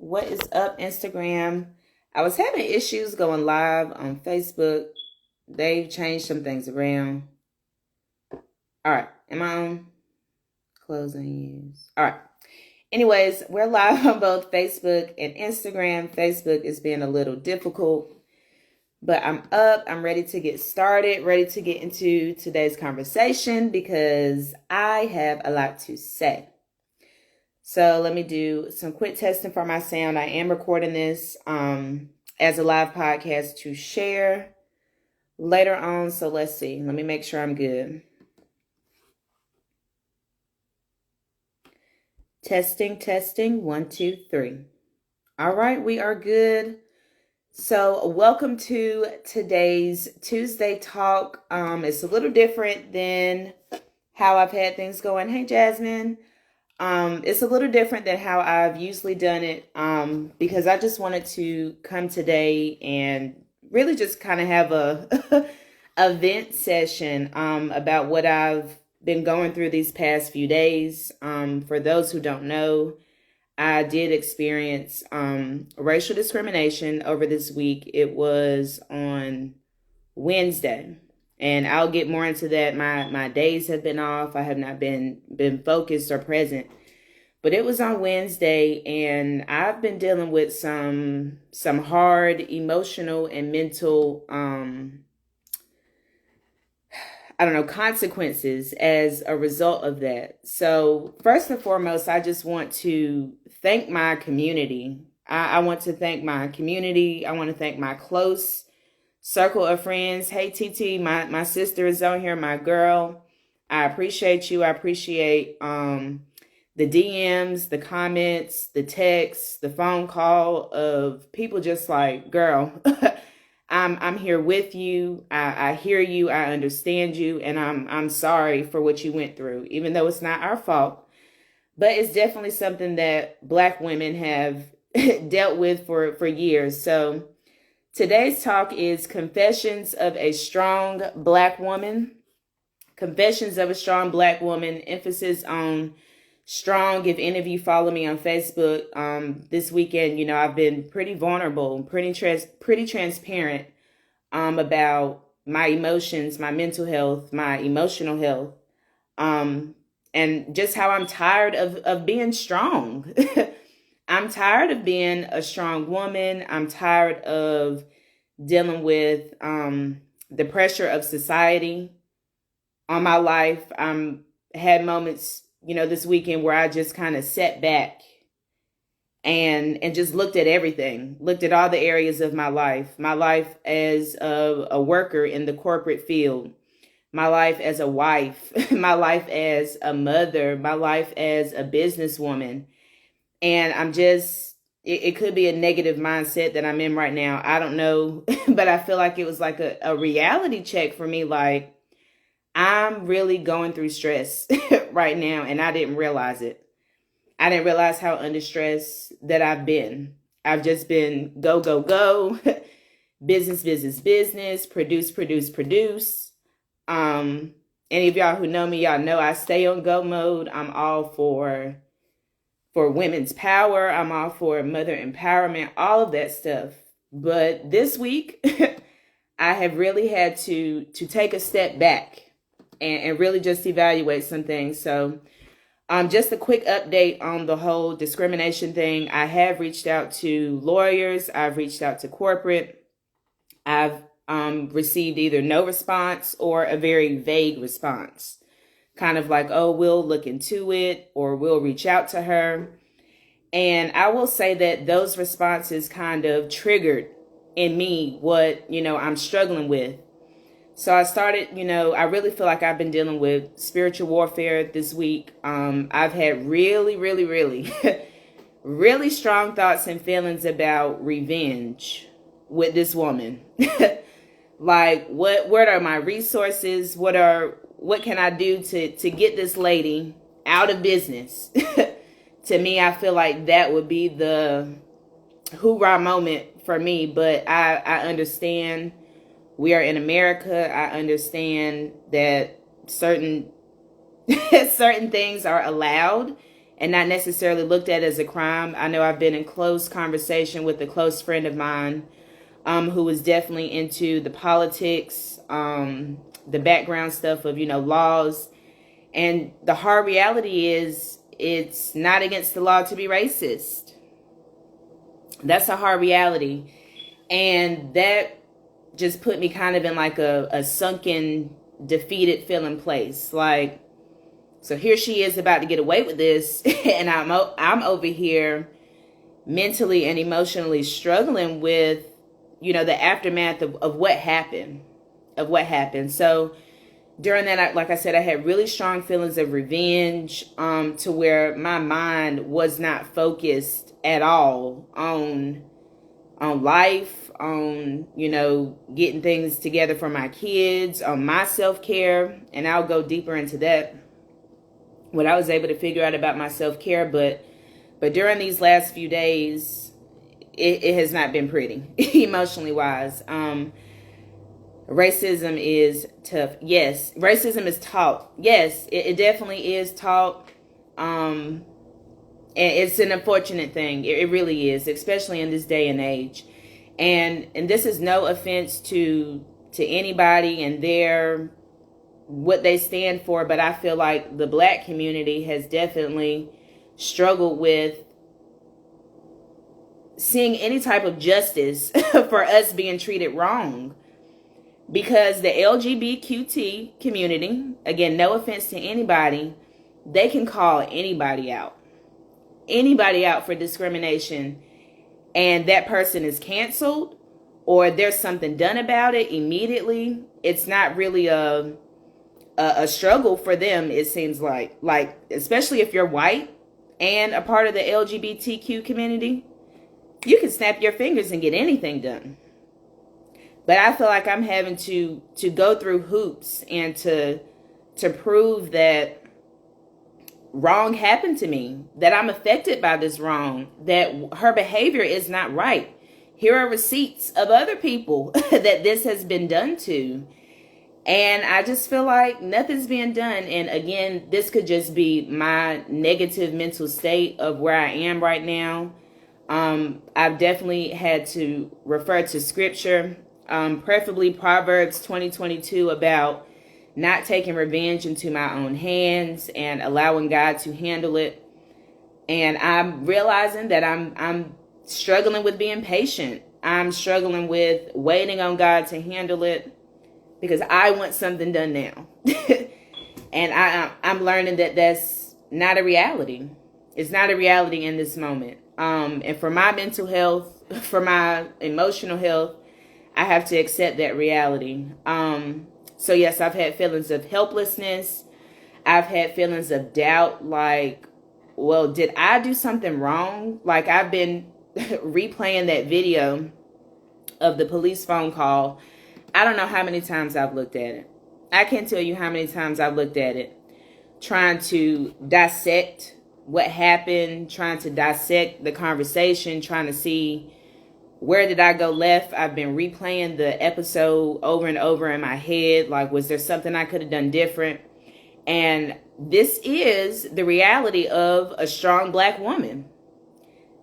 What is up, Instagram? I was having issues going live on Facebook. They've changed some things around. All right. Am I on? Closing use. All right. Anyways, we're live on both Facebook and Instagram. Facebook is being a little difficult, but I'm up. I'm ready to get started, ready to get into today's conversation because I have a lot to say. So let me do some quick testing for my sound. I am recording this as a live podcast to share later on. So let's see. Let me make sure I'm good. Testing. 1, 2, 3. All right, we are good. So welcome to today's Tuesday talk. It's a little different than how I've had things going. Hey, Jasmine. It's a little different than how I've usually done it because I just wanted to come today and really just kind of have a vent session about what I've been going through these past few days. For those who don't know, I did experience racial discrimination over this week. It was on Wednesday. And I'll get more into that. My days have been off. I have not been focused or present. But it was on Wednesday, and I've been dealing with some hard emotional and mental consequences as a result of that. So first and foremost, I just want to thank my community. I want to thank my community. I want to thank my close circle of friends. Hey, TT, my sister is on here, my girl. I appreciate you. I appreciate the DMs, the comments, the texts, the phone call of people just like, girl, I'm here with you. I hear you. I understand you. And I'm sorry for what you went through, even though it's not our fault. But it's definitely something that Black women have dealt with for years. So today's talk is Confessions of a Strong Black Woman. Confessions of a Strong Black Woman. Emphasis on strong. If any of you follow me on Facebook, this weekend, I've been pretty vulnerable, pretty transparent about my emotions, my mental health, my emotional health, and just how I'm tired of being strong. I'm tired of being a strong woman. I'm tired of dealing with the pressure of society on my life. Had moments, this weekend where I just kind of sat back and just looked at everything, looked at all the areas of my life as a worker in the corporate field, my life as a wife, my life as a mother, my life as a businesswoman. And I'm just, it could be a negative mindset that I'm in right now. I don't know, but I feel like it was like a reality check for me. Like, I'm really going through stress right now, and I didn't realize it. I didn't realize how under stress that I've been. I've just been go, business, produce. Any of y'all who know me, y'all know I stay on go mode. I'm all for women's power. I'm all for mother empowerment, all of that stuff. But this week, I have really had to take a step back and really just evaluate some things. So just a quick update on the whole discrimination thing. I have reached out to lawyers. I've reached out to corporate. I've received either no response or a very vague response. Kind of like, oh, we'll look into it, or we'll reach out to her. And I will say that those responses kind of triggered in me what, I'm struggling with. So I started, I really feel like I've been dealing with spiritual warfare this week. I've had really, really strong thoughts and feelings about revenge with this woman. Like, what are my resources? What can I do to get this lady out of business? To me, I feel like that would be the hoorah moment for me. But I understand we are in America. I understand that certain things are allowed and not necessarily looked at as a crime. I know I've been in close conversation with a close friend of mine who was definitely into the politics, the background stuff of, laws. And the hard reality is it's not against the law to be racist. That's a hard reality. And that just put me kind of in like a sunken, defeated feeling place. Like, so here she is about to get away with this, and I'm over here mentally and emotionally struggling with, the aftermath of what happened, So during that, like I said, I had really strong feelings of revenge, to where my mind was not focused at all on life, on, getting things together for my kids, on my self-care. And I'll go deeper into that, what I was able to figure out about my self-care. But during these last few days, it has not been pretty, emotionally wise. Racism is tough. Yes, racism is taught. Yes, it definitely is taught. And it's an unfortunate thing. It really is, especially in this day and age. And this is no offense to anybody and what they stand for, but I feel like the Black community has definitely struggled with seeing any type of justice for us being treated wrong. Because the LGBTQ community, again, no offense to anybody, they can call anybody out for discrimination, and that person is canceled, or there's something done about it immediately. It's not really a struggle for them, it seems like especially if you're white and a part of the LGBTQ community, you can snap your fingers and get anything done. But I feel like I'm having to go through hoops and to prove that wrong happened to me, that I'm affected by this wrong, that her behavior is not right. Here are receipts of other people that this has been done to. And I just feel like nothing's being done. And again, this could just be my negative mental state of where I am right now. I've definitely had to refer to scripture, preferably Proverbs 20:22, about not taking revenge into my own hands and allowing God to handle it. And I'm realizing that I'm struggling with being patient. I'm struggling with waiting on God to handle it, because I want something done now. And I'm learning that that's not a reality. It's not a reality in this moment. And for my mental health, for my emotional health, I have to accept that reality. So yes, I've had feelings of helplessness. I've had feelings of doubt, like, well, did I do something wrong? Like, I've been replaying that video of the police phone call. I don't know how many times I've looked at it. I can't tell you how many times I've looked at it, trying to dissect what happened, trying to dissect the conversation, trying to see where did I go left. I've been replaying the episode over and over in my head. Like, was there something I could have done different? And this is the reality of a strong Black woman.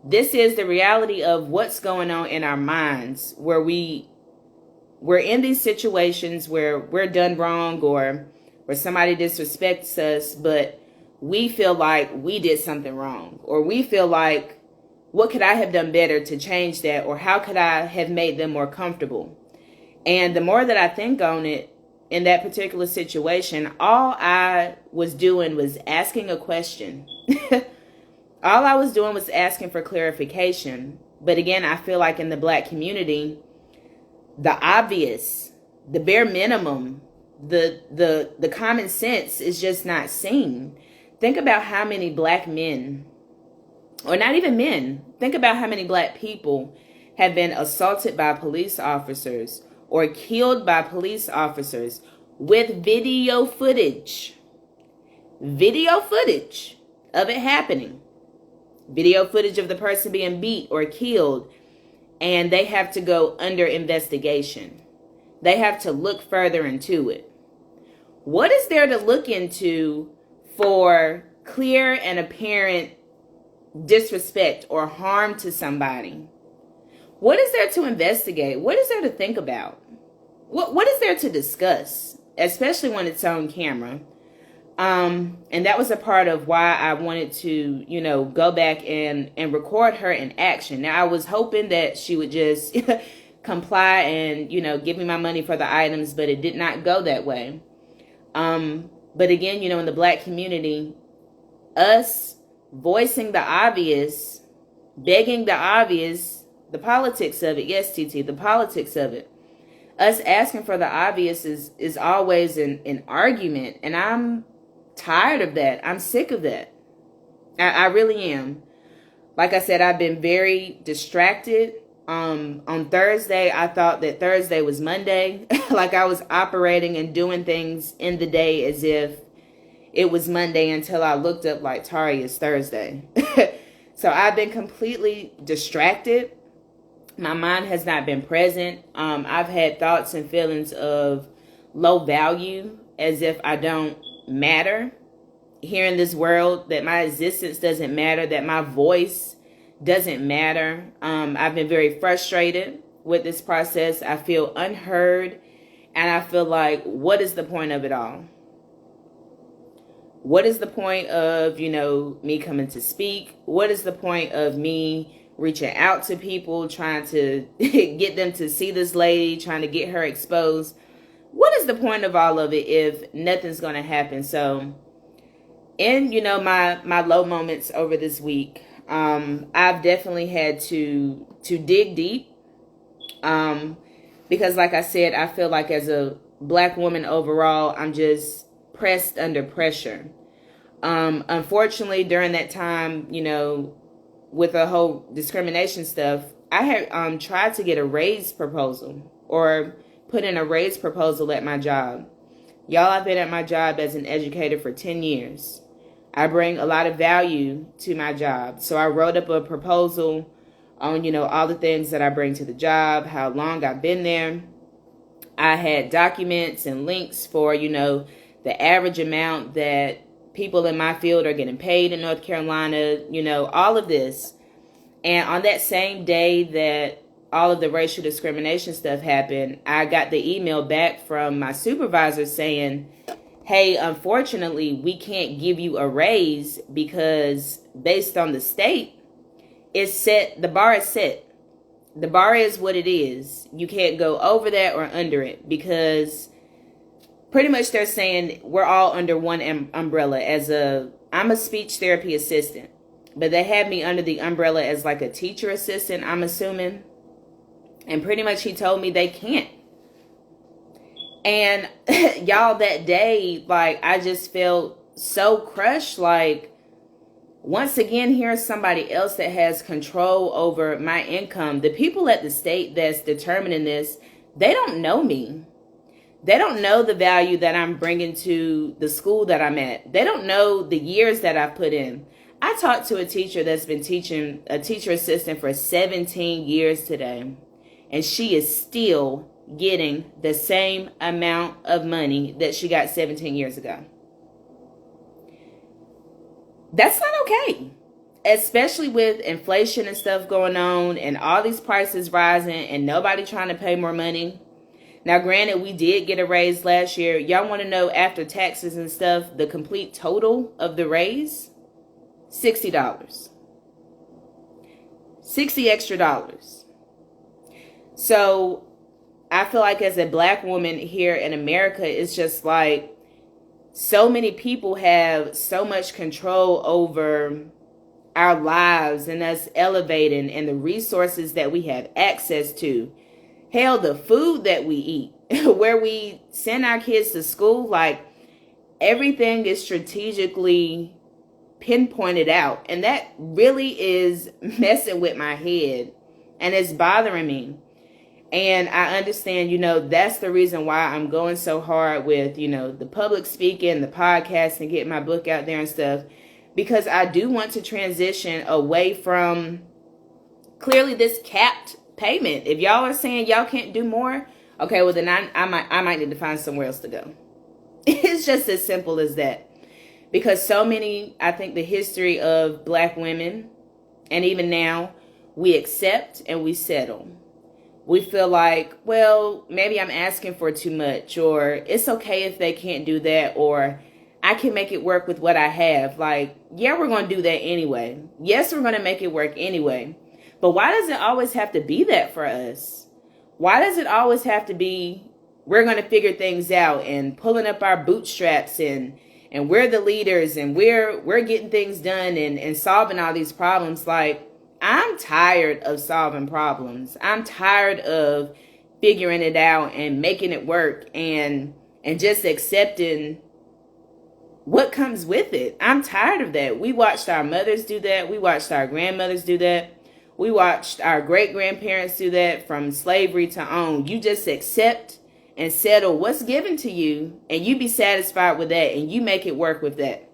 This is the reality of what's going on in our minds, where we're in these situations where we're done wrong, or where somebody disrespects us, but we feel like we did something wrong, or we feel like, what could I have done better to change that? Or how could I have made them more comfortable? And the more that I think on it, in that particular situation, all I was doing was asking a question. All I was doing was asking for clarification. But again, I feel like in the Black community, the obvious, the bare minimum, the common sense is just not seen. Think about how many Black men, or not even men, think about how many Black people have been assaulted by police officers or killed by police officers with video footage of it happening, video footage of the person being beat or killed, and they have to go under investigation. They have to look further into it. What is there to look into for clear and apparent disrespect or harm to somebody, what is there to investigate? What is there to think about? What is there to discuss, especially when it's on camera? And that was a part of why I wanted to, go back and record her in action. Now, I was hoping that she would just comply and, give me my money for the items, but it did not go that way. But again, in the Black community, us voicing the obvious, begging the obvious, the politics of it. Yes, TT, the politics of it. Us asking for the obvious is always an argument. And I'm tired of that. I'm sick of that. I really am. Like I said, I've been very distracted. On Thursday, I thought that Thursday was Monday. Like I was operating and doing things in the day as if it was Monday until I looked up like, Tari, it's Thursday. So I've been completely distracted. My mind has not been present. I've had thoughts and feelings of low value, as if I don't matter here in this world, that my existence doesn't matter, that my voice doesn't matter. I've been very frustrated with this process. I feel unheard, and I feel like, what is the point of it all? What is the point of, me coming to speak? What is the point of me reaching out to people, trying to get them to see this lady, trying to get her exposed? What is the point of all of it if nothing's going to happen? So in, my low moments over this week, I've definitely had to dig deep. Because like I said, I feel like as a Black woman overall, I'm just pressed under pressure. Unfortunately, during that time, with the whole discrimination stuff, I had tried to get a raise proposal or put in a raise proposal at my job. Y'all, I've been at my job as an educator for 10 years. I bring a lot of value to my job. So I wrote up a proposal on, all the things that I bring to the job, how long I've been there. I had documents and links for, the average amount that people in my field are getting paid in North Carolina, all of this. And on that same day that all of the racial discrimination stuff happened, I got the email back from my supervisor saying, hey, unfortunately, we can't give you a raise because based on the state, it's set, the bar is set. The bar is what it is. You can't go over that or under it because pretty much they're saying we're all under one umbrella. I'm a speech therapy assistant, but they had me under the umbrella as like a teacher assistant, I'm assuming. And pretty much he told me they can't. And y'all, that day, like, I just felt so crushed. Like, once again, here's somebody else that has control over my income. The people at the state that's determining this, they don't know me. They don't know the value that I'm bringing to the school that I'm at. They don't know the years that I've put in. I talked to a teacher that's been teaching, a teacher assistant for 17 years today, and she is still getting the same amount of money that she got 17 years ago. That's not okay, especially with inflation and stuff going on and all these prices rising and nobody trying to pay more money. Now, granted, we did get a raise last year. Y'all want to know, after taxes and stuff, the complete total of the raise? $60. $60 extra. So I feel like as a Black woman here in America, it's just like so many people have so much control over our lives and us elevating and the resources that we have access to. Hell, the food that we eat, where we send our kids to school, like everything is strategically pinpointed out. And that really is messing with my head and it's bothering me. And I understand, that's the reason why I'm going so hard with, the public speaking, the podcast, and getting my book out there and stuff. Because I do want to transition away from clearly this capped payment. If y'all are saying y'all can't do more, okay, well then I might need to find somewhere else to go. It's just as simple as that. Because so many, I think the history of Black women, and even now, we accept and we settle. We feel like, well, maybe I'm asking for too much, or it's okay if they can't do that, or I can make it work with what I have. Like, yeah, we're going to do that anyway. Yes, we're going to make it work anyway. But why does it always have to be that for us? Why does it always have to be, we're going to figure things out and pulling up our bootstraps and we're the leaders and we're getting things done and solving all these problems? Like, I'm tired of solving problems. I'm tired of figuring it out and making it work and just accepting what comes with it. I'm tired of that. We watched our mothers do that. We watched our grandmothers do that. We watched our great-grandparents do that from slavery to on. You just accept and settle what's given to you, and you be satisfied with that, and you make it work with that.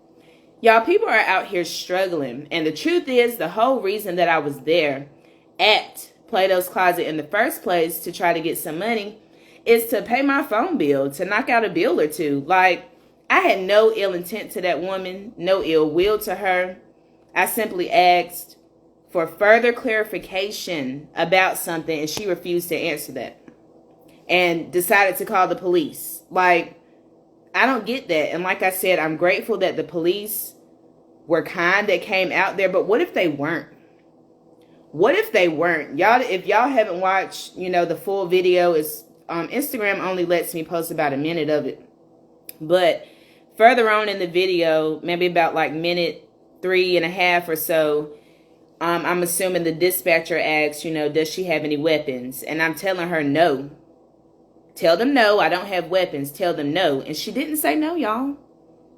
Y'all, people are out here struggling. And the truth is, the whole reason that I was there at Plato's Closet in the first place to try to get some money is to pay my phone bill, to knock out a bill or two. Like, I had no ill intent to that woman, no ill will to her. I simply asked for further clarification about something, and she refused to answer that and decided to call the police. Like, I don't get that. And like I said, I'm grateful that the police were kind that came out there, but what if they weren't? What if they weren't? Y'all, if y'all haven't watched, the full video, is Instagram only lets me post about a minute of it. But further on in the video, maybe about like minute 3.5 or so, I'm assuming the dispatcher asks, does she have any weapons? And I'm telling her no. Tell them no, I don't have weapons. Tell them no. And she didn't say no, y'all.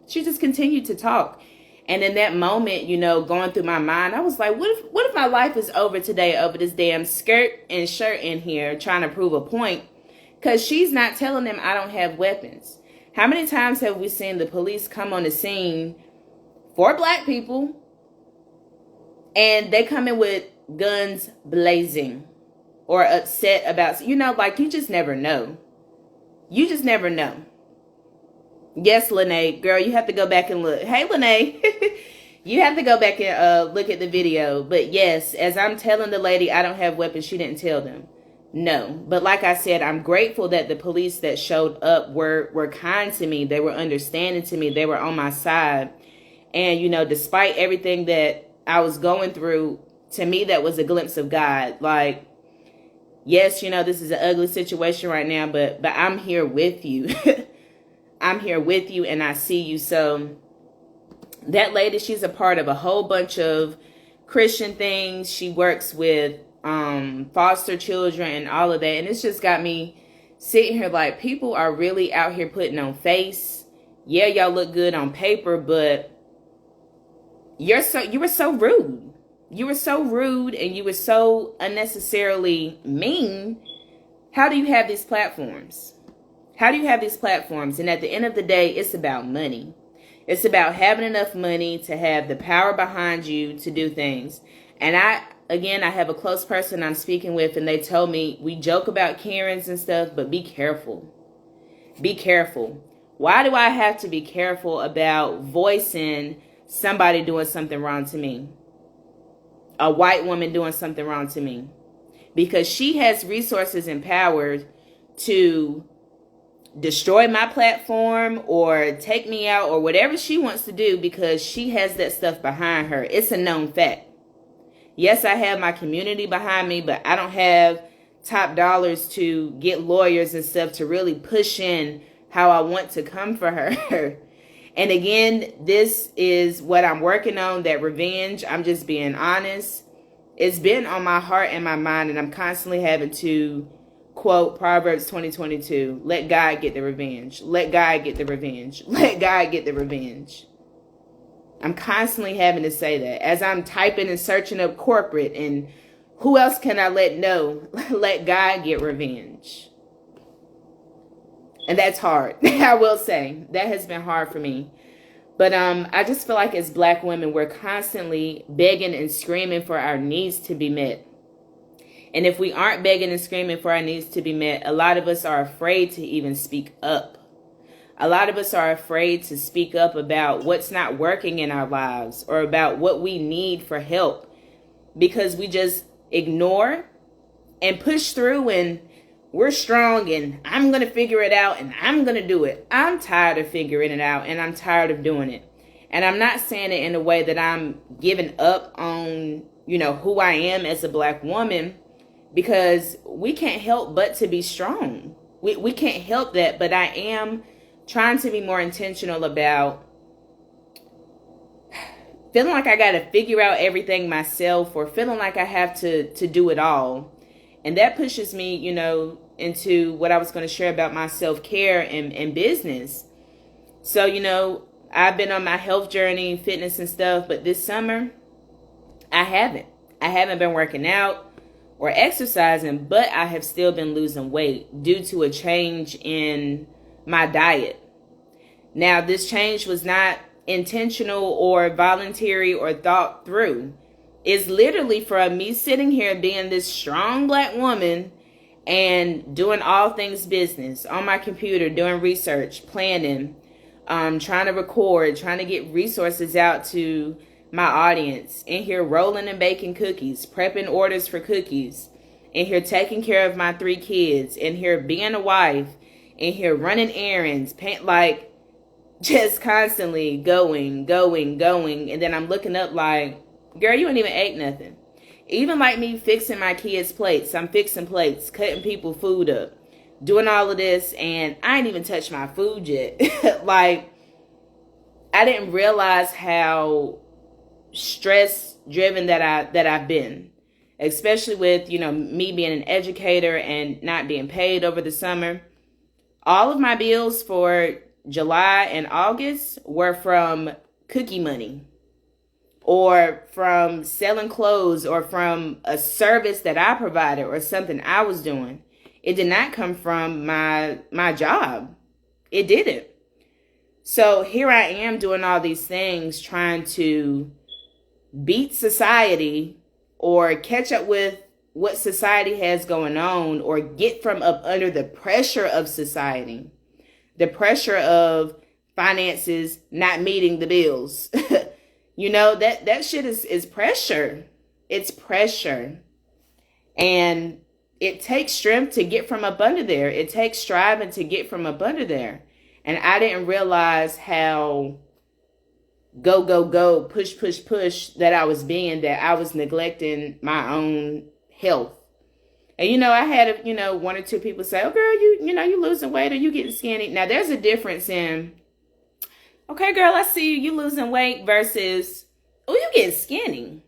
She just continued to talk. And in that moment, going through my mind, I was like, what if my life is over today over this damn skirt and shirt in here trying to prove a point? Because she's not telling them I don't have weapons. How many times have we seen the police come on the scene for Black people and they come in with guns blazing or upset about, like, you just never know. You just never know. Yes, Lene, girl, you have to go back and look. Hey, Lene, you have to go back and look at the video. But yes, as I'm telling the lady I don't have weapons, she didn't tell them. No. But like I said, I'm grateful that the police that showed up were kind to me. They were understanding to me. They were on my side. And, despite everything that I was going through, to me, that was a glimpse of God. Like, yes, this is an ugly situation right now, but I'm here with you. I'm here with you and I see you. So that lady, she's a part of a whole bunch of Christian things. She works with foster children and all of that. And it's just got me sitting here like, people are really out here putting on face. Yeah, y'all look good on paper, but you were so rude. You were so rude and you were so unnecessarily mean. How do you have these platforms? How do you have these platforms? And at the end of the day, it's about money. It's about having enough money to have the power behind you to do things. And I have a close person I'm speaking with, and they told me, we joke about Karens and stuff, but be careful. Be careful. Why do I have to be careful about voicing somebody doing something wrong to me? A white woman doing something wrong to me. Because she has resources and power to destroy my platform or take me out or whatever she wants to do, because she has that stuff behind her. It's a known fact. Yes, I have my community behind me, but I don't have top dollars to get lawyers and stuff to really push in how I want to come for her. And again, this is what I'm working on, that revenge. I'm just being honest. It's been on my heart and my mind, and I'm constantly having to quote Proverbs 20:22. Let God get the revenge. Let God get the revenge. Let God get the revenge. I'm constantly having to say that as I'm typing and searching up corporate and who else can I let know? Let God get revenge. And that's hard. I will say that has been hard for me. But I just feel like as Black women, we're constantly begging and screaming for our needs to be met. And if we aren't begging and screaming for our needs to be met, a lot of us are afraid to even speak up. A lot of us are afraid to speak up about what's not working in our lives or about what we need for help because we just ignore and push through and we're strong and I'm going to figure it out and I'm going to do it. I'm tired of figuring it out and I'm tired of doing it. And I'm not saying it in a way that I'm giving up on, who I am as a Black woman, because we can't help but to be strong. We can't help that, but I am trying to be more intentional about feeling like I got to figure out everything myself or feeling like I have to do it all. And that pushes me, into what I was going to share about my self-care and business. So, I've been on my health journey, fitness and stuff, but this summer, I haven't been working out or exercising, but I have still been losing weight due to a change in my diet. Now, this change was not intentional or voluntary or thought through. It's literally from me sitting here being this strong Black woman and doing all things business on my computer, doing research, planning, trying to record, trying to get resources out to my audience, in here rolling and baking cookies, prepping orders for cookies, in here taking care of my 3 kids, in here being a wife, in here running errands, just constantly going. And then I'm looking up like, girl, you ain't even ate nothing. Even like me fixing my kids' plates. I'm fixing plates, cutting people food up, doing all of this, and I ain't even touched my food yet. I didn't realize how stress driven that I've been, especially with, me being an educator and not being paid over the summer. All of my bills for July and August were from cookie money or from selling clothes or from a service that I provided or something I was doing. It did not come from my job. It didn't. So here I am doing all these things, trying to beat society or catch up with what society has going on or get from up under the pressure of society, the pressure of finances not meeting the bills. That shit is pressure. It's pressure. And it takes strength to get from up under there. It takes striving to get from up under there. And I didn't realize how go, push that I was being, that I was neglecting my own health. And, I had, 1 or 2 people say, oh, girl, you losing weight or you getting skinny. Now, there's a difference in, okay, girl, I see you losing weight versus, oh, you getting skinny.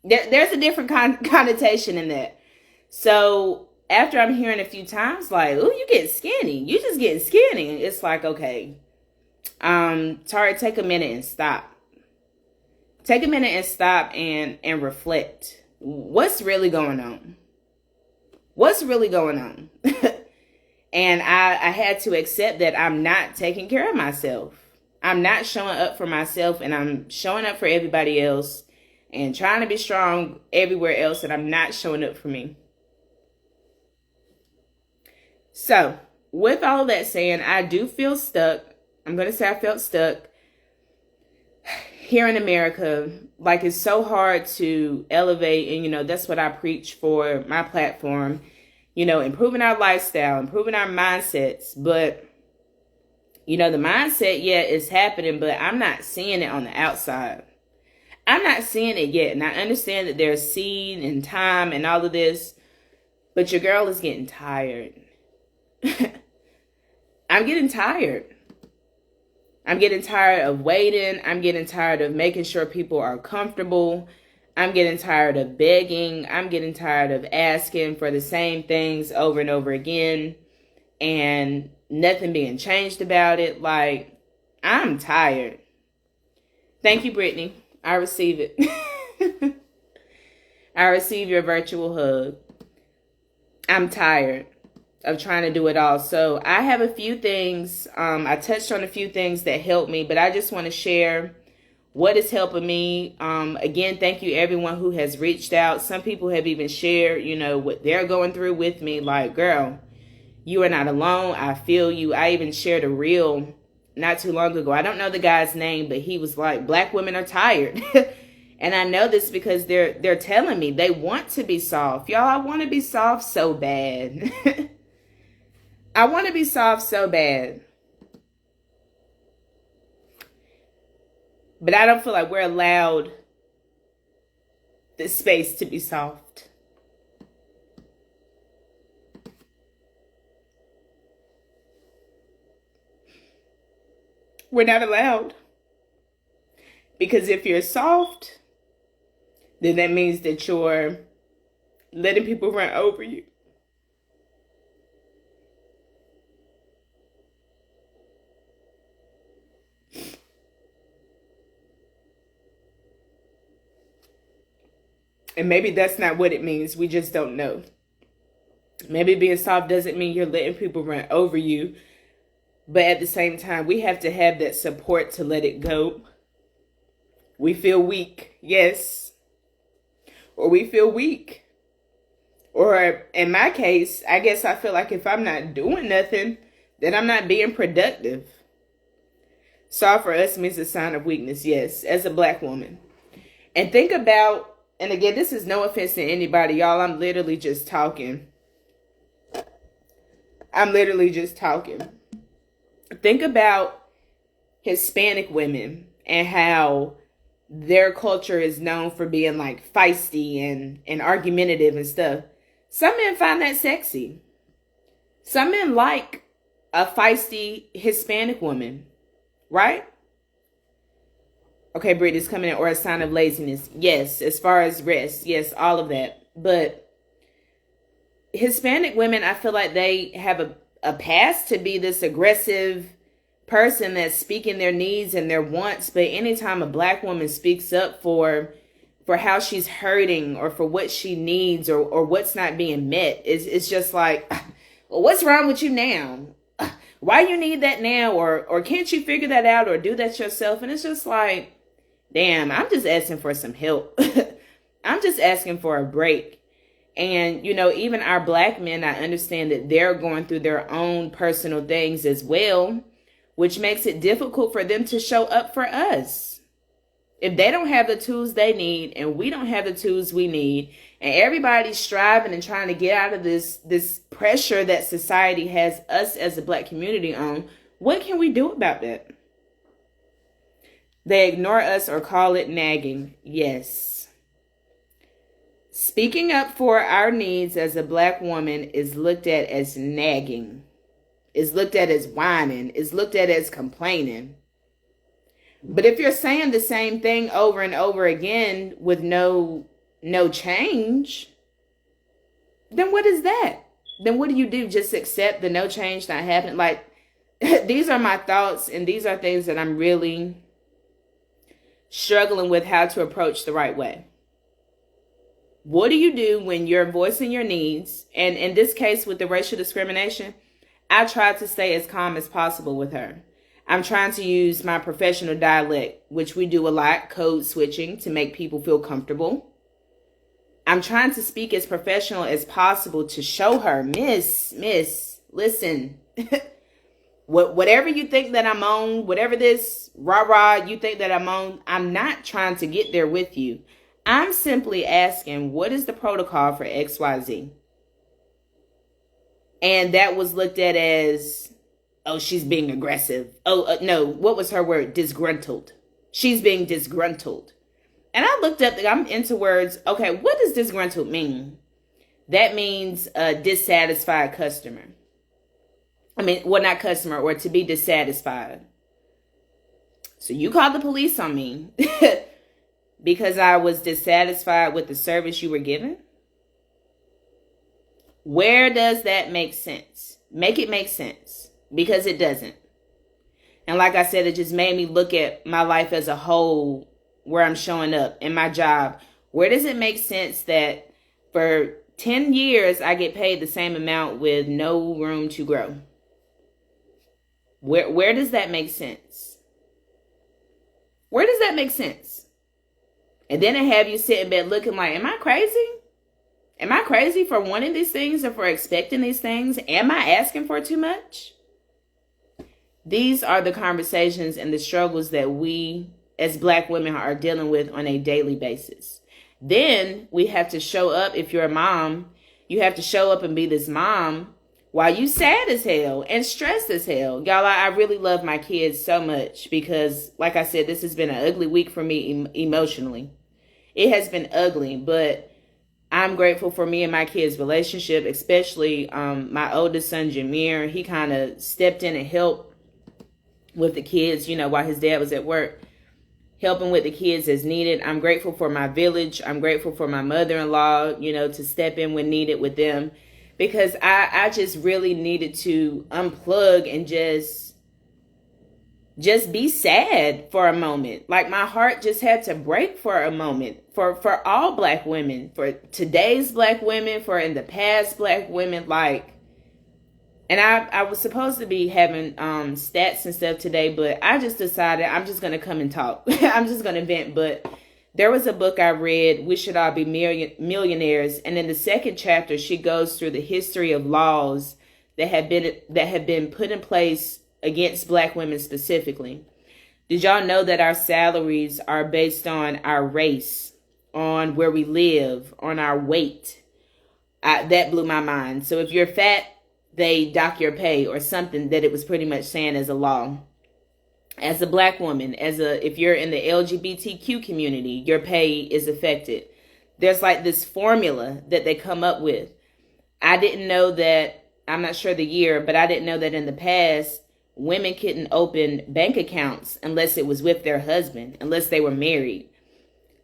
There's a different connotation in that. So after I'm hearing a few times like, oh, you get skinny. You just getting skinny. It's like, okay, Tara, take a minute and stop. Take a minute and stop and reflect. What's really going on? What's really going on? And I had to accept that I'm not taking care of myself. I'm not showing up for myself, and I'm showing up for everybody else and trying to be strong everywhere else, and I'm not showing up for me. So, with all of that saying, I do feel stuck. I'm going to say I felt stuck here in America. Like, it's so hard to elevate, and, that's what I preach for my platform, improving our lifestyle, improving our mindsets. But, the mindset, is happening, but I'm not seeing it on the outside. I'm not seeing it yet. And I understand that there's seed and time and all of this, but your girl is getting tired. I'm getting tired. I'm getting tired of waiting. I'm getting tired of making sure people are comfortable. I'm getting tired of begging. I'm getting tired of asking for the same things over and over again and nothing being changed about it. Like, I'm tired. Thank you, Brittany. I receive it. I receive your virtual hug. I'm tired of trying to do it all. So I have a few things. I touched on a few things that helped me, but I just want to share what is helping me. Again, thank you everyone who has reached out. Some people have even shared, what they're going through with me. Like, girl, You are not alone. I feel you. I even shared a reel not too long ago. I don't know the guy's name, but he was like, Black women are tired. And I know this because they're telling me they want to be soft. Y'all, I want to be soft so bad. I want to be soft so bad. But I don't feel like we're allowed the space to be soft. We're not allowed. Because if you're soft, then that means that you're letting people run over you. And maybe that's not what it means. We just don't know. Maybe being soft doesn't mean you're letting people run over you. But at the same time, we have to have that support to let it go. We feel weak, yes. Or we feel weak. Or in my case, I guess I feel like if I'm not doing nothing, then I'm not being productive. Soft for us means a sign of weakness, yes, as a Black woman. And think about, and again, this is no offense to anybody, y'all. I'm literally just talking. Think about Hispanic women and how their culture is known for being like feisty and argumentative and stuff. Some men find that sexy. Some men like a feisty Hispanic woman, right? Okay, Brittany's coming in, or a sign of laziness. Yes, as far as rest. Yes, all of that. But Hispanic women, I feel like they have a past to be this aggressive person that's speaking their needs and their wants. But anytime a Black woman speaks up for how she's hurting or for what she needs or what's not being met, it's just like, well, what's wrong with you now? Why you need that now? Or can't you figure that out or do that yourself? And it's just like, damn, I'm just asking for some help. I'm just asking for a break. And, even our Black men, I understand that they're going through their own personal things as well, which makes it difficult for them to show up for us. If they don't have the tools they need and we don't have the tools we need, and everybody's striving and trying to get out of this pressure that society has us as a Black community on, what can we do about that? They ignore us or call it nagging. Yes. Speaking up for our needs as a Black woman is looked at as nagging. Is looked at as whining. Is looked at as complaining. But if you're saying the same thing over and over again with no change, then what is that? Then what do? Just accept the no change not happening? Like, these are my thoughts, and these are things that I'm really struggling with how to approach the right way. What do you do when you're voicing your needs? And in this case with the racial discrimination, I tried to stay as calm as possible with her. I'm trying to use my professional dialect, which we do a lot, code switching, to make people feel comfortable. I'm trying to speak as professional as possible to show her, Miss, listen, whatever you think that I'm on, whatever this rah-rah you think that I'm on, I'm not trying to get there with you. I'm simply asking, what is the protocol for XYZ? And that was looked at as, oh, she's being aggressive. Oh, no, what was her word? Disgruntled. She's being disgruntled. And I looked up, I'm into words. Okay, what does disgruntled mean? That means a dissatisfied customer. Not customer, or to be dissatisfied. So you called the police on me because I was dissatisfied with the service you were given? Where does that make sense? Make it make sense, because it doesn't. And like I said, it just made me look at my life as a whole, where I'm showing up in my job. Where does it make sense that for 10 years I get paid the same amount with no room to grow? Where does that make sense? Where does that make sense? And then I have you sit in bed looking like, am I crazy? Am I crazy for wanting these things or for expecting these things? Am I asking for too much? These are the conversations and the struggles that we as Black women are dealing with on a daily basis. Then we have to show up. If you're a mom, you have to show up and be this mom while you sad as hell and stressed as hell. Y'all, I really love my kids so much because, like I said, this has been an ugly week for me emotionally. It has been ugly, but I'm grateful for me and my kids' relationship, especially my oldest son, Jameer. He kind of stepped in and helped with the kids, while his dad was at work, helping with the kids as needed. I'm grateful for my village. I'm grateful for my mother-in-law, to step in when needed with them, because I just really needed to unplug and just be sad for a moment. Like, my heart just had to break for a moment for all Black women, for today's Black women, for in the past Black women. And I was supposed to be having stats and stuff today, but I just decided I'm just going to come and talk. I'm just going to vent. But there was a book I read, We Should All Be Millionaires. And in the second chapter, she goes through the history of laws that have been put in place against Black women specifically. Did y'all know that our salaries are based on our race, on where we live, on our weight? That blew my mind. So if you're fat, they dock your pay, or something that it was pretty much saying as a law. As a Black woman, if you're in the LGBTQ community, your pay is affected. There's like this formula that they come up with. I didn't know that, I'm not sure the year, but I didn't know that in the past, women couldn't open bank accounts unless it was with their husband, unless they were married.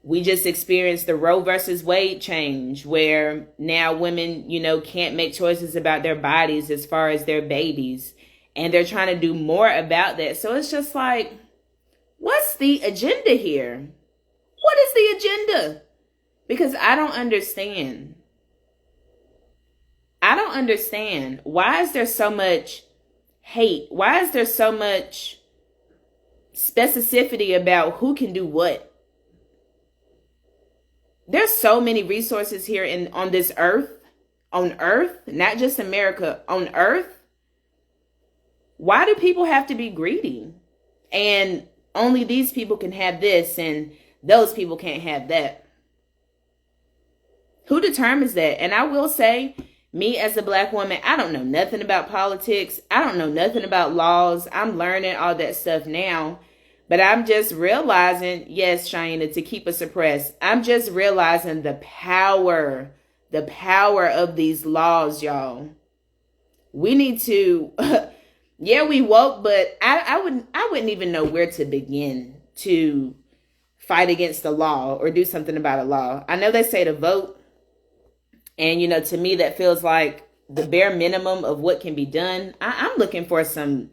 We just experienced the Roe versus Wade change, where now women, can't make choices about their bodies as far as their babies. And they're trying to do more about that. So it's just like, what's the agenda here? What is the agenda? Because I don't understand. I don't understand. Why is there so much hate? Why is there so much specificity about who can do what? There's so many resources here on this earth, not just America, on earth. Why do people have to be greedy? And only these people can have this and those people can't have that. Who determines that? And I will say, me as a Black woman, I don't know nothing about politics. I don't know nothing about laws. I'm learning all that stuff now. But I'm just realizing, yes, Shaina, to keep us suppressed, I'm just realizing the power of these laws, y'all. We need to, yeah, we woke, but I wouldn't even know where to begin to fight against the law or do something about a law. I know they say to vote, and to me that feels like the bare minimum of what can be done. I'm looking for some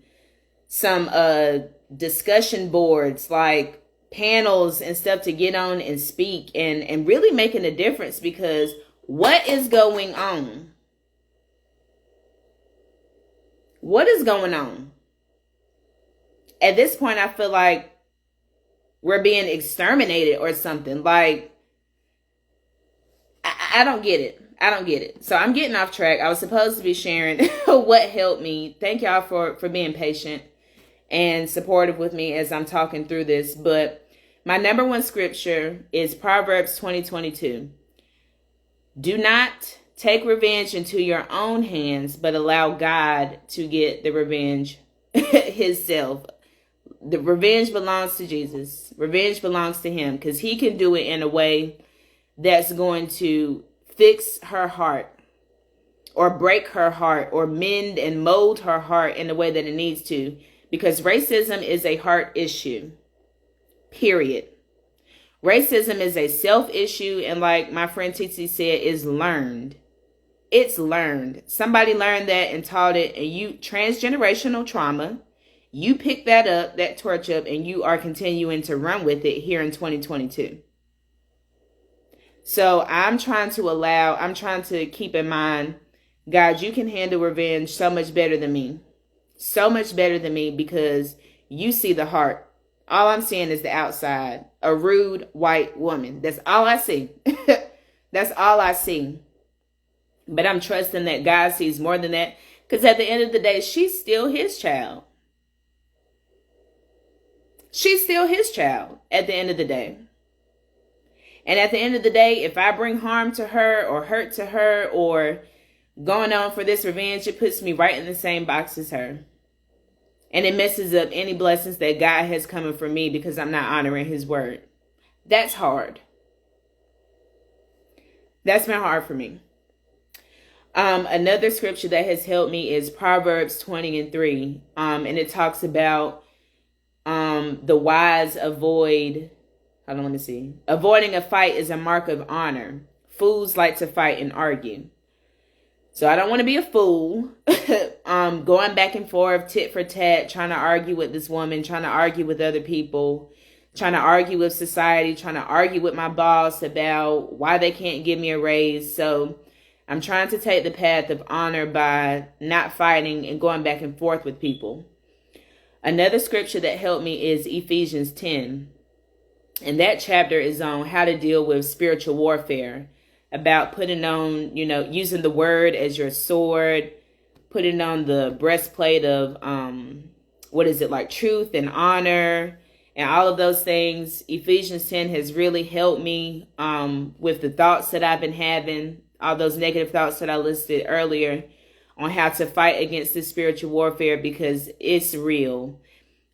discussion boards, like panels and stuff, to get on and speak and really making a difference, because what is going on? What is going on? At this point, I feel like we're being exterminated or something. Like, I don't get it. I don't get it. So I'm getting off track. I was supposed to be sharing what helped me. Thank y'all for being patient and supportive with me as I'm talking through this. But my number one scripture is Proverbs 20:22. Do not take revenge into your own hands, but allow God to get the revenge himself. The revenge belongs to Jesus. Revenge belongs to him, because he can do it in a way that's going to fix her heart, or break her heart, or mend and mold her heart in the way that it needs to. Because racism is a heart issue, period. Racism is a self issue, and like my friend Titi said, is learned. It's learned. Somebody learned that and taught it, and transgenerational trauma, you pick that up, that torch up, and you are continuing to run with it here in 2022. So I'm trying to keep in mind, God, you can handle revenge so much better than me. So much better than me, because you see the heart. All I'm seeing is the outside. A rude white woman. That's all I see. That's all I see. But I'm trusting that God sees more than that. Because at the end of the day, she's still his child. She's still his child at the end of the day. And at the end of the day, if I bring harm to her or hurt to her or going on for this revenge, it puts me right in the same box as her. And it messes up any blessings that God has coming for me because I'm not honoring his word. That's hard. That's been hard for me. Another scripture that has helped me is Proverbs 20:3. And it talks about the wise avoiding a fight is a mark of honor. Fools like to fight and argue. So I don't want to be a fool. Going back and forth, tit for tat, trying to argue with this woman, trying to argue with other people, trying to argue with society, trying to argue with my boss about why they can't give me a raise. So I'm trying to take the path of honor by not fighting and going back and forth with people. Another scripture that helped me is Ephesians 10. And that chapter is on how to deal with spiritual warfare, about putting on, using the word as your sword, putting on the breastplate of, truth and honor and all of those things. Ephesians 10 has really helped me with the thoughts that I've been having, all those negative thoughts that I listed earlier, on how to fight against this spiritual warfare because it's real.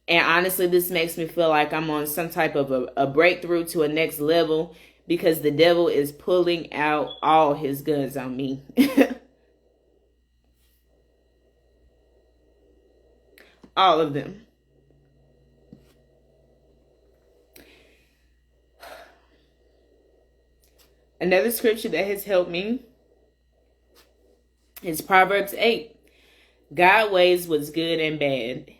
And honestly, this makes me feel like I'm on some type of a breakthrough to a next level because the devil is pulling out all his guns on me. All of them. Another scripture that has helped me is Proverbs 8. God weighs what's good and bad,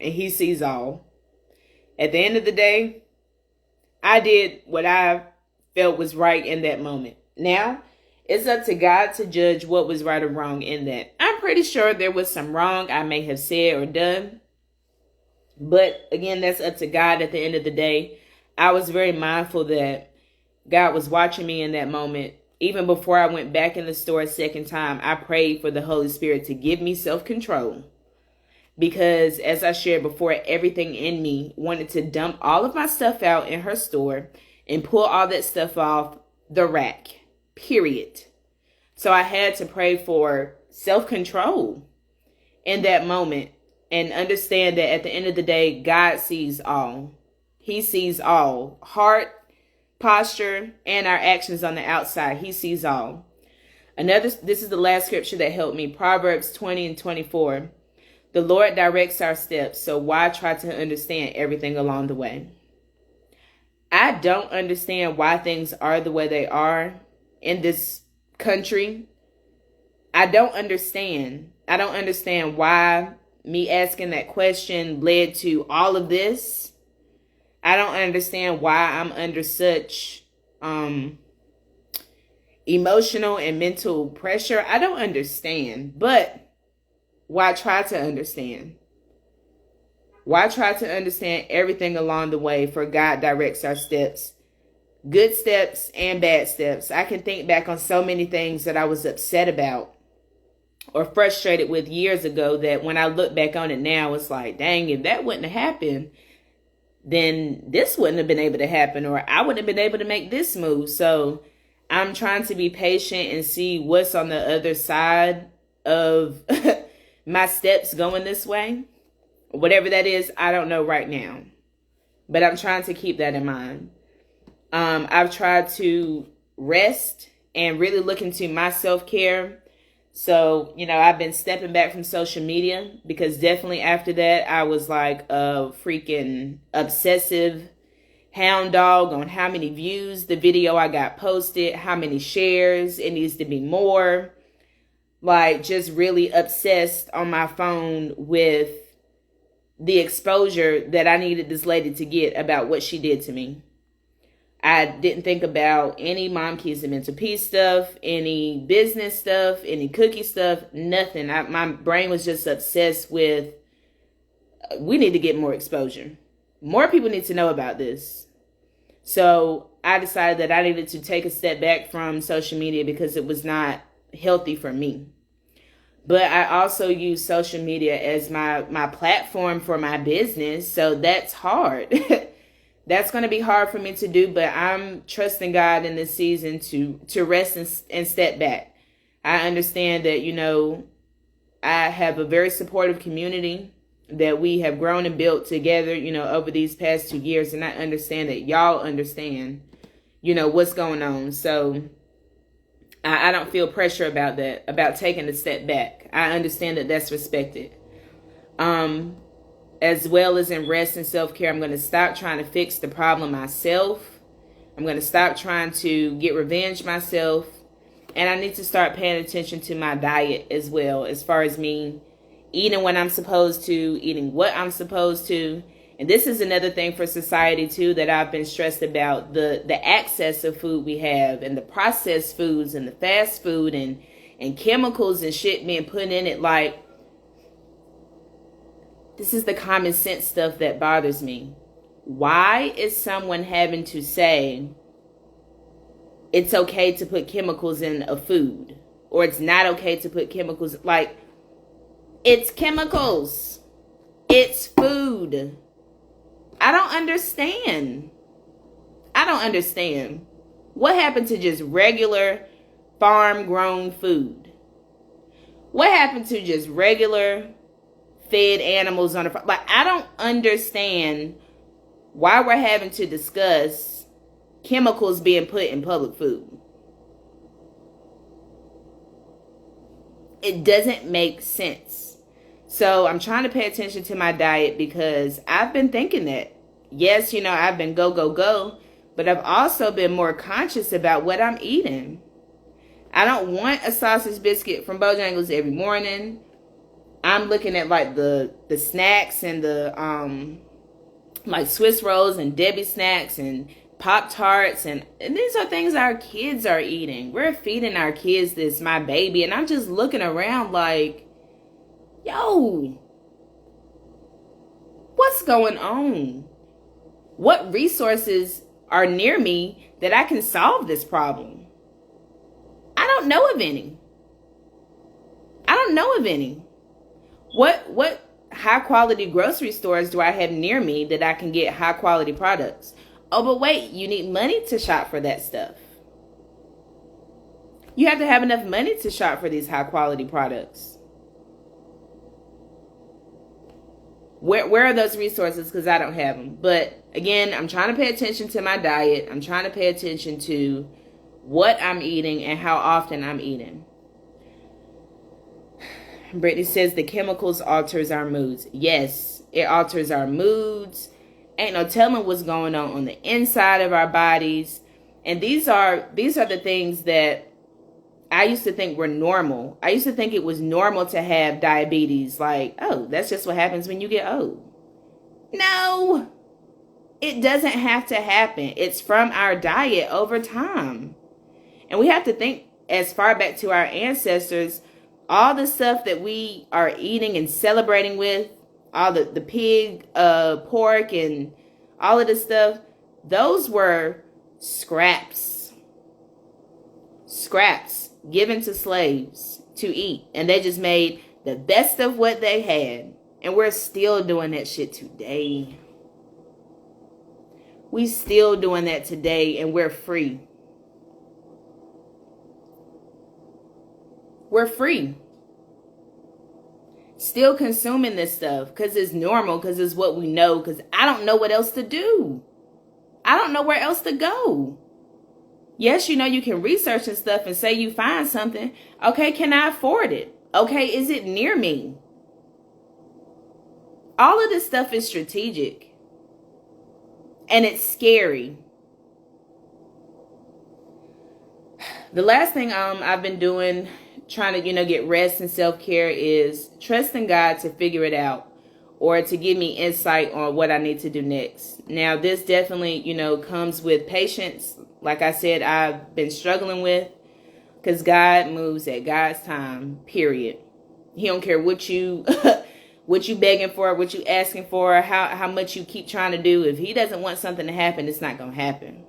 and he sees all. At the end of the day, I did what I felt was right in that moment. Now, it's up to God to judge what was right or wrong in that. I'm pretty sure there was some wrong I may have said or done. But again, that's up to God at the end of the day. I was very mindful that God was watching me in that moment. Even before I went back in the store a second time, I prayed for the Holy Spirit to give me self-control. Because as I shared before, everything in me wanted to dump all of my stuff out in her store and pull all that stuff off the rack, period. So I had to pray for self-control in that moment and understand that at the end of the day, God sees all. He sees all. Heart, posture, and our actions on the outside. He sees all. This is the last scripture that helped me. Proverbs 20:24. The Lord directs our steps, so why try to understand everything along the way? I don't understand why things are the way they are in this country. I don't understand. I don't understand why me asking that question led to all of this. I don't understand why I'm under such emotional and mental pressure. I don't understand, but why try to understand? Why try to understand everything along the way? For God directs our steps, good steps and bad steps. I can think back on so many things that I was upset about or frustrated with years ago that when I look back on it now, it's like, dang, if that wouldn't have happened, then this wouldn't have been able to happen, or I wouldn't have been able to make this move. So I'm trying to be patient and see what's on the other side of my steps going this way. Whatever that is, I don't know right now. But I'm trying to keep that in mind. I've tried to rest and really look into my self-care. So, I've been stepping back from social media because definitely after that, I was like a freaking obsessive hound dog on how many views the video I got posted, how many shares, it needs to be more. Like, just really obsessed on my phone with the exposure that I needed this lady to get about what she did to me. I didn't think about any Mom Keys and Mental Peace stuff, any business stuff, any cookie stuff, nothing. My brain was just obsessed with, we need to get more exposure. More people need to know about this. So I decided that I needed to take a step back from social media because it was not healthy for me. But I also use social media as my platform for my business. So that's hard. That's going to be hard for me to do, but I'm trusting God in this season to rest and step back. I understand that, I have a very supportive community that we have grown and built together, over these past 2 years. And I understand that y'all understand, what's going on. So I don't feel pressure about that, about taking a step back. I understand that that's respected. As well as in rest and self-care, I'm going to stop trying to fix the problem myself. I'm going to stop trying to get revenge myself. And I need to start paying attention to my diet as well, as far as me eating when I'm supposed to, eating what I'm supposed to. And this is another thing for society too that I've been stressed about, the access of food we have, and the processed foods and the fast food and chemicals and shit being put in it. Like, this is the common sense stuff that bothers me. Why is someone having to say it's okay to put chemicals in a food, or it's not okay to put chemicals? Like, it's chemicals. It's food. I don't understand. What happened to just regular farm-grown food? What happened to just regular fed animals on the farm? Like, I don't understand why we're having to discuss chemicals being put in public food. It doesn't make sense. So I'm trying to pay attention to my diet because I've been thinking that. Yes, I've been go, but I've also been more conscious about what I'm eating. I don't want a sausage biscuit from Bojangles every morning. I'm looking at like the snacks and the like Swiss rolls and Debbie snacks and Pop-Tarts, and these are things our kids are eating. We're feeding our kids this, my baby, and I'm just looking around like, yo, what's going on? What resources are near me that I can solve this problem? I don't know of any. What high quality grocery stores do I have near me that I can get high quality products? Oh, but wait, you need money to shop for that stuff. You have to have enough money to shop for these high quality products. Where are those resources? Because I don't have them. But again, I'm trying to pay attention to my diet. I'm trying to pay attention to what I'm eating and how often I'm eating. Brittany says the chemicals alters our moods. Yes, it alters our moods. Ain't no telling what's going on the inside of our bodies. And these are the things that I used to think were normal. I used to think it was normal to have diabetes. Like, oh, that's just what happens when you get old. No, it doesn't have to happen. It's from our diet over time. And we have to think as far back to our ancestors, all the stuff that we are eating and celebrating with, all the pig, pork, and all of this stuff, those were scraps given to slaves to eat. And they just made the best of what they had. And we're still doing that shit today. We still doing that today, and we're free. We're free. Still consuming this stuff because it's normal, because it's what we know, because I don't know what else to do. I don't know where else to go. Yes, you can research and stuff and say you find something. Okay, can I afford it? Okay, is it near me? All of this stuff is strategic. And it's scary. The last thing I've been doing, trying to, get rest and self-care, is trusting God to figure it out or to give me insight on what I need to do next. Now, this definitely, comes with patience. Like I said, I've been struggling with, because God moves at God's time, period. He don't care what you what you begging for, what you asking for, how much you keep trying to do. If he doesn't want something to happen, it's not going to happen.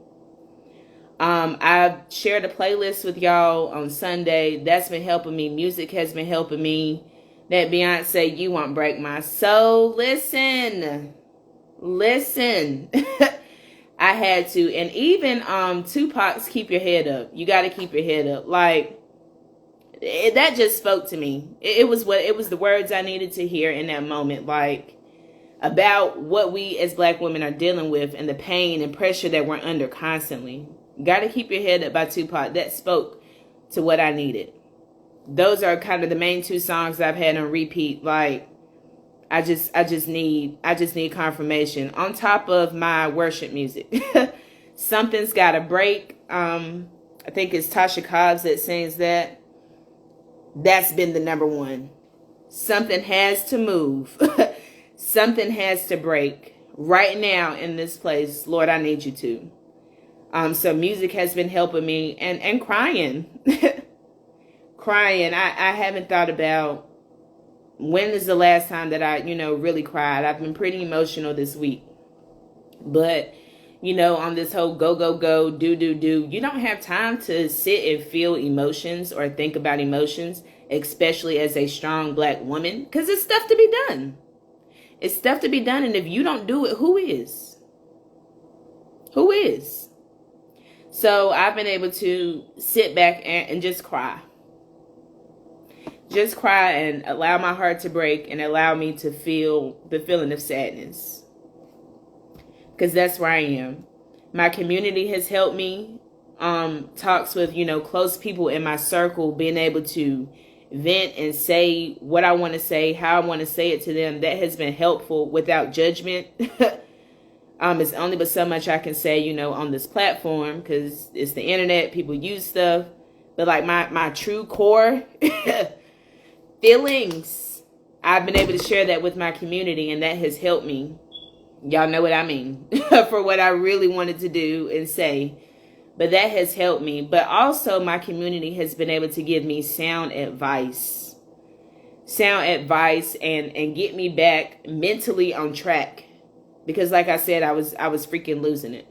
I've shared a playlist with y'all on Sunday. That's been helping me. Music has been helping me. That Beyonce, You Won't Break My Soul. Listen. I had to. And even Tupac's Keep Your Head Up. You got to keep your head up. Like, that just spoke to me. It was the words I needed to hear in that moment. Like, about what we as Black women are dealing with and the pain and pressure that we're under constantly. Gotta Keep Your Head Up by Tupac. That spoke to what I needed. Those are kind of the main two songs I've had on repeat. Like, I just need confirmation on top of my worship music. Something's Gotta Break. I think it's Tasha Cobbs that sings that. That's been the number one. Something has to move. Something has to break right now in this place. Lord, I need you to. So music has been helping me, and crying. Crying. I haven't thought about when is the last time that I, really cried. I've been pretty emotional this week. But, on this whole go, go, go, do, you don't have time to sit and feel emotions or think about emotions, especially as a strong Black woman, because it's stuff to be done. It's stuff to be done, and if you don't do it, who is? Who is? So I've been able to sit back and just cry. Just cry and allow my heart to break and allow me to feel the feeling of sadness. Because that's where I am. My community has helped me. Talks with, close people in my circle, being able to vent and say what I want to say, how I want to say it to them. That has been helpful without judgment. It's only but so much I can say, on this platform, because it's the internet, people use stuff. But like my true core feelings, I've been able to share that with my community, and that has helped me. Y'all know what I mean. For what I really wanted to do and say. But that has helped me. But also my community has been able to give me sound advice. Sound advice and get me back mentally on track. Because like I said, I was freaking losing it.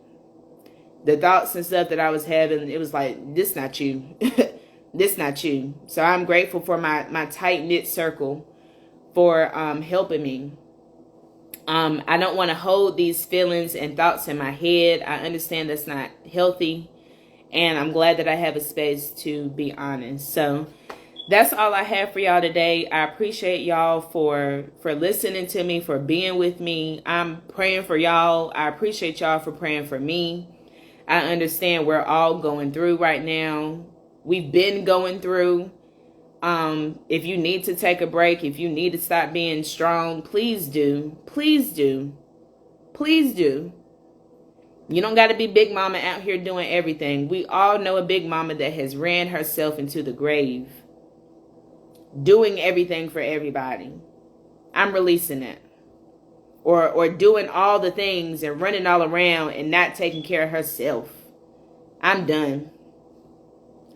The thoughts and stuff that I was having, it was like, this not you. This not you. So I'm grateful for my tight-knit circle for helping me. I don't want to hold these feelings and thoughts in my head. I understand that's not healthy. And I'm glad that I have a space to be honest. So that's all I have for y'all today. I appreciate y'all for listening to me, for being with me. I'm praying for y'all. I appreciate y'all for praying for me. I understand we're all going through right now. We've been going through. If you need to take a break, if you need to stop being strong, please do. Please do. Please do. You don't got to be Big Mama out here doing everything. We all know a Big Mama that has ran herself into the grave, doing everything for everybody. I'm releasing that. Or doing all the things and running all around and not taking care of herself. I'm done.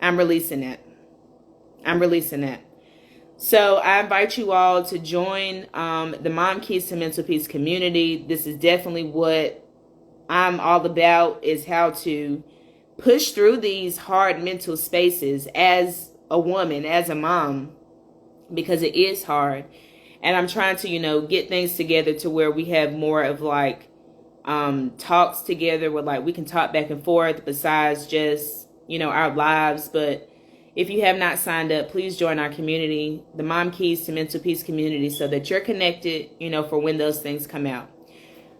I'm releasing that. I'm releasing that. So I invite you all to join the Mom Keys to Mental Peace community. This is definitely what I'm all about, is how to push through these hard mental spaces as a woman, as a mom, because it is hard. And I'm trying to, get things together to where we have more of like talks together where like we can talk back and forth besides just, our lives. But if you have not signed up, please join our community, the Mom Keys to Mental Peace community, so that you're connected, for when those things come out.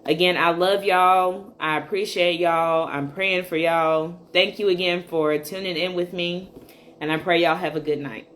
Again, I love y'all. I appreciate y'all. I'm praying for y'all. Thank you again for tuning in with me. And I pray y'all have a good night.